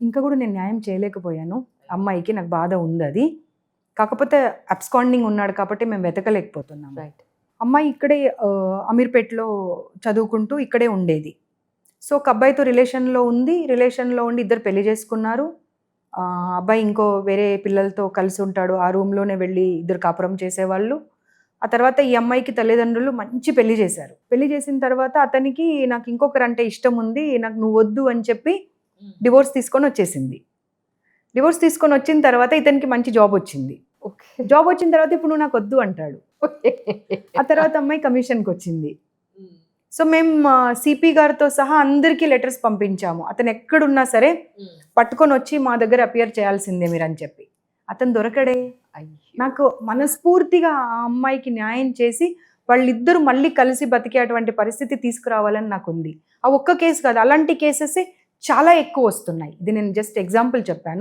ఇంకా కూడా నేను న్యాయం చేయలేకపోయాను అమ్మాయికి. నాకు బాధ ఉంది అది. కాకపోతే అబ్స్కాండింగ్ ఉన్నాడు కాబట్టి మేము వెతకలేకపోతున్నాం. రైట్. అమ్మాయి ఇక్కడే అమీర్పేట్లో చదువుకుంటూ ఇక్కడే ఉండేది. సో ఒక అబ్బాయితో రిలేషన్లో ఉండి ఇద్దరు పెళ్లి చేసుకున్నారు. అబ్బాయి ఇంకో వేరే పిల్లలతో కలిసి ఉంటాడు. ఆ రూమ్లోనే వెళ్ళి ఇద్దరు కాపురం చేసేవాళ్ళు. ఆ తర్వాత ఈ అమ్మాయికి తల్లిదండ్రులు మంచి పెళ్లి చేశారు. పెళ్లి చేసిన తర్వాత అతనికి నాకు ఇంకొకరంటే ఇష్టం ఉంది, నాకు నువ్వు వద్దు అని చెప్పి డివోర్స్ తీసుకొని వచ్చేసింది. డివోర్స్ తీసుకొని వచ్చిన తర్వాత ఇతనికి మంచి జాబ్ వచ్చింది. జాబ్ వచ్చిన తర్వాత ఇప్పుడు నువ్వు నాకు వద్దు అంటాడు. ఆ తర్వాత అమ్మాయి కమిషన్కి వచ్చింది. సో మేము సిపి గారితో సహా అందరికీ లెటర్స్ పంపించాము. అతను ఎక్కడున్నా సరే పట్టుకొని వచ్చి మా దగ్గర అపియర్ చేయాల్సిందే మీరు అని చెప్పి. అతను దొరకడే. నాకు మనస్ఫూర్తిగా ఆ అమ్మాయికి న్యాయం చేసి వాళ్ళిద్దరూ మళ్ళీ కలిసి బతికేటువంటి పరిస్థితి తీసుకురావాలని నాకు ఉంది. ఆ ఒక్క కేసు కాదు, అలాంటి కేసెస్ చాలా ఎక్కువ వస్తున్నాయి. ఇది నేను జస్ట్ ఎగ్జాంపుల్ చెప్పాను.